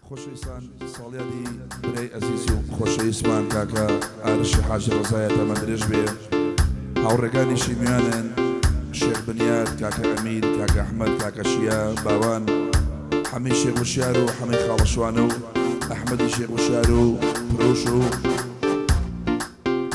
خۆشەویستان ساڵیادی برەی ئەزیز و خۆشەویستمان کاکە ئارشی حاجی ڕۆزایە تەمە درێژ بێ هاوڕێگانیشی میوانن شێخ بنیاد کاکە ئەمیر کاکە ئەحمەد کاکە شیا باوان حەمی شێخ وشیار و حەمی خاڵەشوانە و ئەحمەدی شێخ وشیار و پرۆش و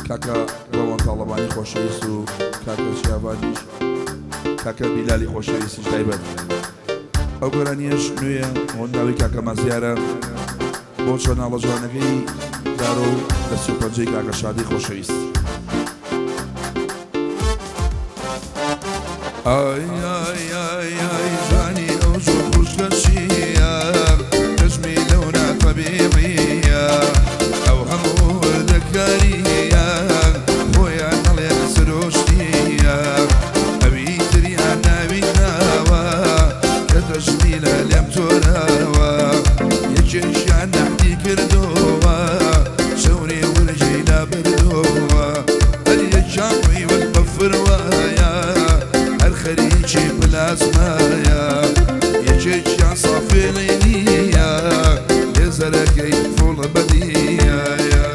کاکە ڕەوەن تاڵەبانی خۆشەویست و کاکە شیاوانیش کاکە بیلالی خۆشەویستیش تایبەت ئەو گۆرانیەش نوێیە هۆنداوی کاکە مازیارە بۆ چۆناڵە جوانەکەی دارۆ و دەست و پەنجەی کاکە شادی خۆشەویست ئای ئای ئای ئای جوانی ئەو جۆ خوشکە چییە دەژمی لەو ناتەبیعیە ئەو هەموو وردەکاریە خۆیان هەڵێ سرۆشتیە ئەوی تریان ناوی ناوە کە دەژمیلە لێم تۆراوە یەکێکیان نەحدی کردۆوە شەوری ورجی لابردۆوە هەر یەکیان ڕووی وەک بە فروایە هەر خەریکی پلاسمایە یەکێکیان سافێڵی نییە لێزەرەکەی فوڵە بەدیایە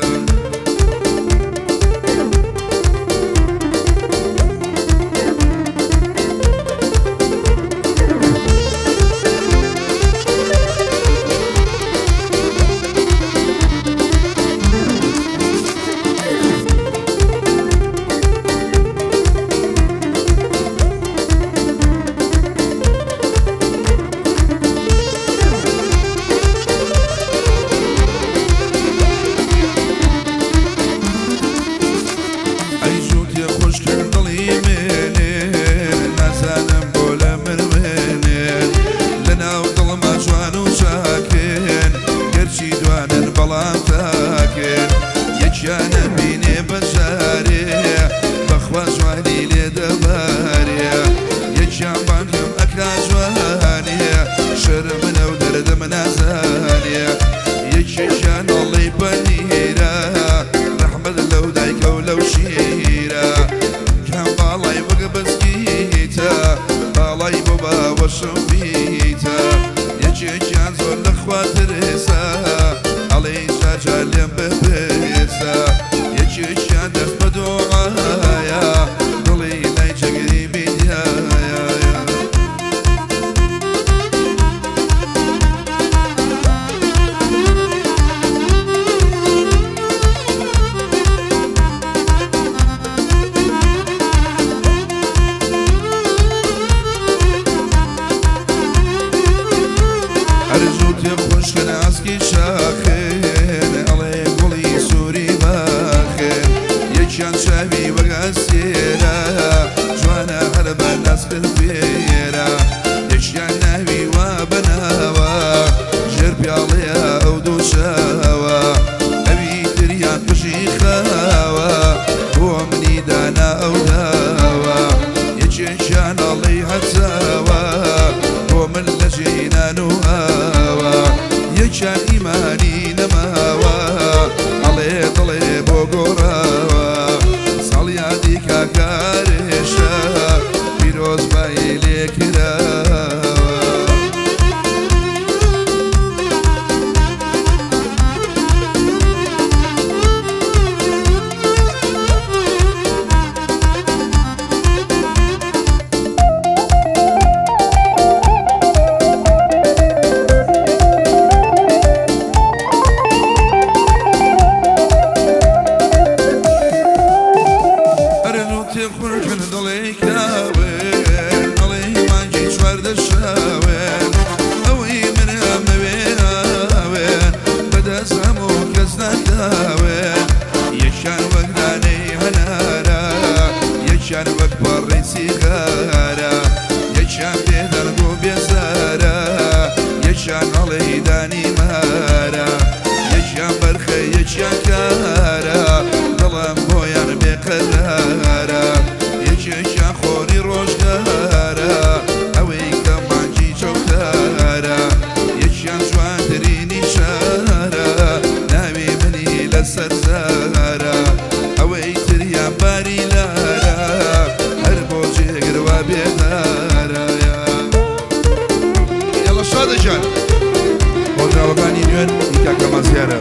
براوەکانی نوێن هی کاکە مازیارە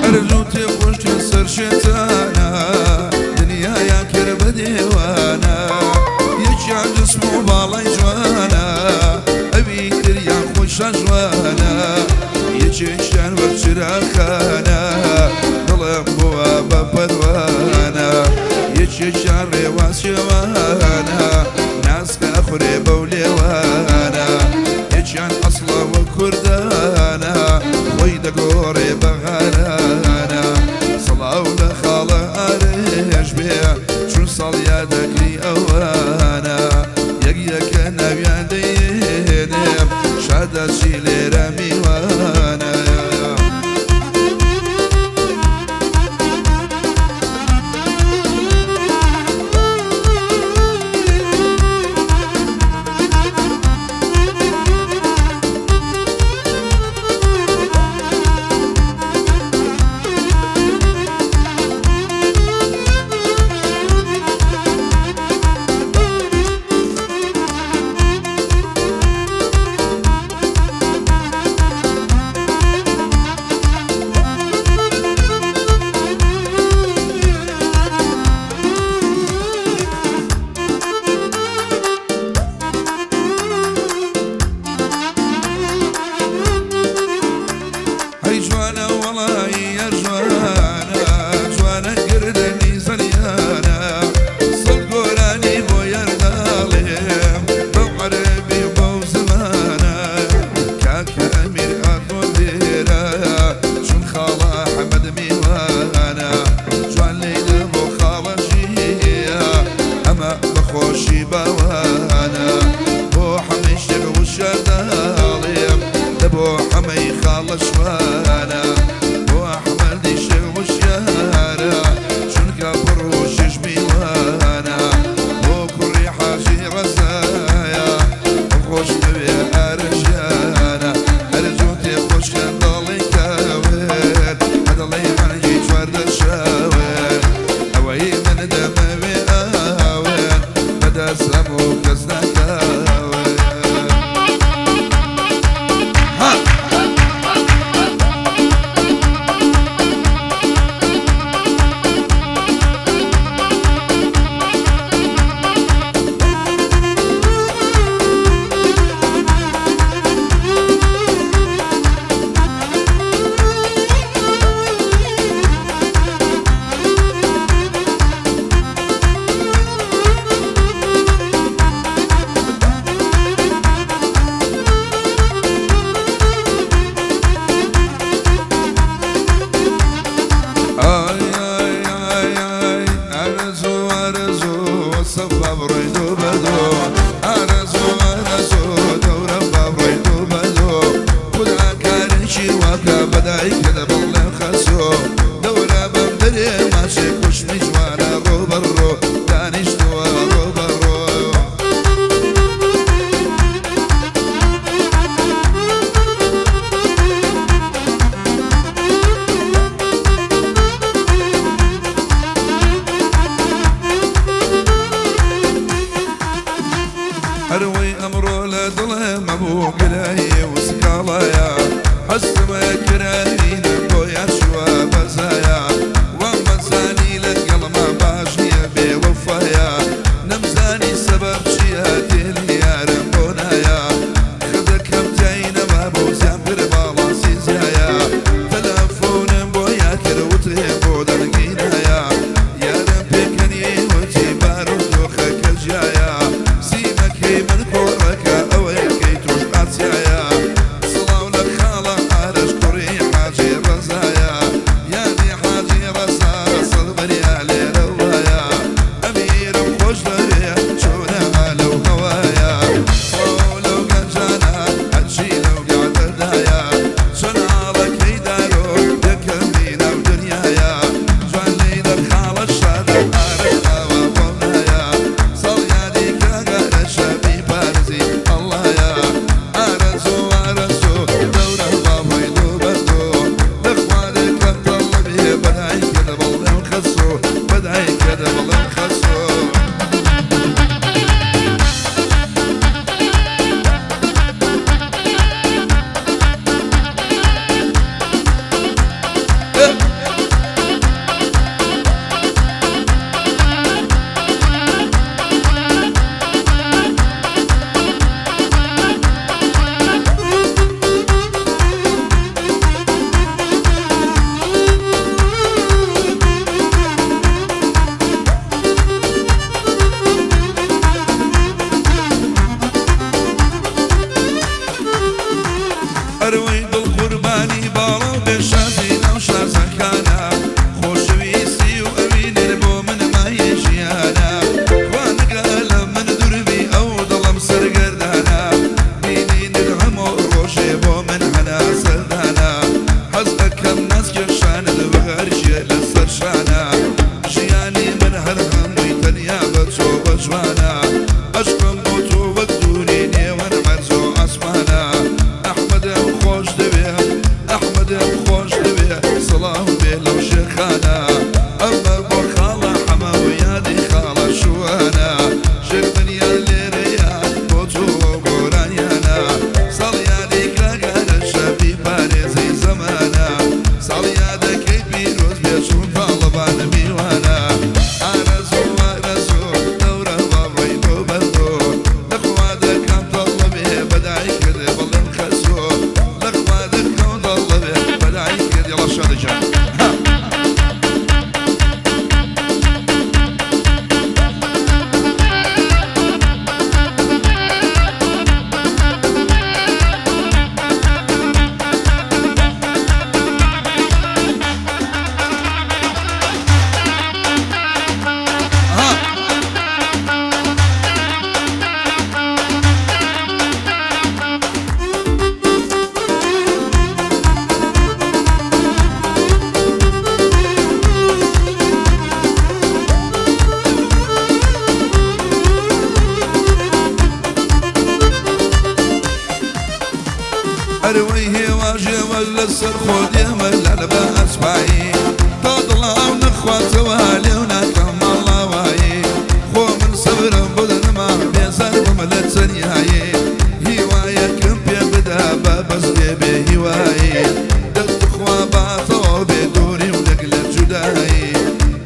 أرجوتي خوشتي سرشتانا دنيايا كرب ديوانا يجعل جسمه بالاي جوانا أبي كريا خوش جوانا يجيشان وبشراخانا ظلم بوابا بدوانا يجيشان رواس جوانا ناس كأخري بوليوانا يجعل أصلا وكردانا ويدا قوري بغانا صلاة خالة أريش بيا شو صال يدك لي أوانا يك نبيا دينيم شادة شيلي رمي وانا جوانا والله يا جوانا جوانا قردني زليانا صدقوراني بو يرغالي بو عربي بو زمانا كاكا أمير أخو ديرا شون خالة حمد ميوانا جوان ليلة بو خالة جيا أما بخوشي بوانا بو حمي الشيخ والشدالي بو حمي خالة شوانا بو أحمد الشيخ والشارع شنكا بروش جميوانا بو كري حاجي رزايا وخوش نبي أرجانا أرجوتي خوش كان ضلي كاوين هذا اللي منجي جورد الشاوين أوي من دم بأوين بدا سمو كزنا كاوين هروي أمرو لظلم أبو قلاي وسكالايا حسب كرانين بويا شوا بزايا ومزاني للقلب باجني بوفايا نمزاني سبب شياتي اليار بونايا خذك همتين بابو زنبر بالاسي زايا تلفون بويا كروتي بودا لقينايا يا ربي كني وتي بارو دوخك الجايا من كورك أويكي توش أتيايا صلاة لك خالة أرش كوري حاجة سلام بلو شخانا أما بخالة حما ويادي خالة شوانا شربني اللي ريال بوتو قرانيانا صلياني كلاقانا الشبي باريزي زمانا صليادك بيروز بيشون طالبان بيوانا أرزو أرزو دورة بابريدو بردو لخوادك كم طلبي بدعي كده بلن خسو لخوادك كم طلبي بدعي كده يلا شادجا أرويه واجه ولا السرخود يمل على بأسبعي تطلع ونخوات وهالي ونكم الله واي خو من صبر بدن ما بيزر وملت سنياي هواية كم بيبدا بابس بيبي هواي دد خوا باطو بدوري ونقلت جداي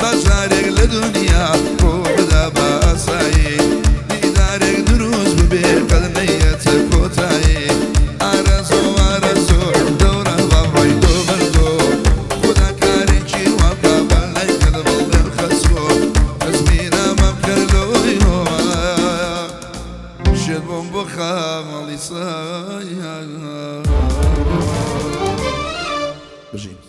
بجارك لدنيا خو بدا باساي ديدارك دروز ببي قلمية كوتاي بخام لصايا بجين